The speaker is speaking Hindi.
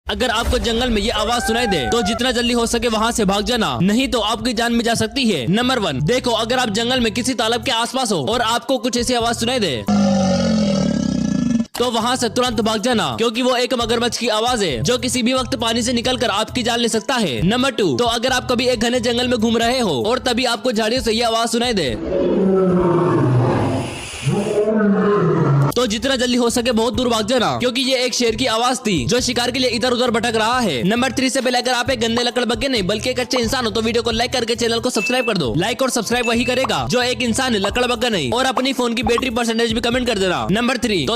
अगर आपको जंगल में ये आवाज सुनाई दे तो जितना जल्दी हो सके वहाँ से भाग जाना, नहीं तो आपकी जान भी जा सकती है। नंबर 1, देखो अगर आप जंगल में किसी तालाब के आसपास हो और आपको कुछ ऐसी आवाज सुनाई दे तो वहाँ से तुरंत भाग जाना, क्योंकि वो एक मगरमच्छ की आवाज है जो किसी भी वक्त पानी से निकलकर आपकी जान ले सकता है। नंबर 2, तो अगर आप कभी एक घने जंगल में घूम रहे हो और तभी आपको झाड़ियों से ये आवाज सुनाई दे तो जितना जल्दी हो सके बहुत दूर भाग जाना, क्योंकि ये एक शेर की आवाज थी जो शिकार के लिए इधर उधर भटक रहा है। नंबर 3 से पहले अगर आप एक गंदे लकड़बग्गे नहीं बल्कि एक अच्छे इंसान हो तो वीडियो को लाइक करके चैनल को सब्सक्राइब कर दो। लाइक और सब्सक्राइब वही करेगा जो एक इंसान है, लकड़बग्गा नहीं। और अपनी फोन की बैटरी परसेंटेज भी कमेंट कर देना। नंबर 3, तो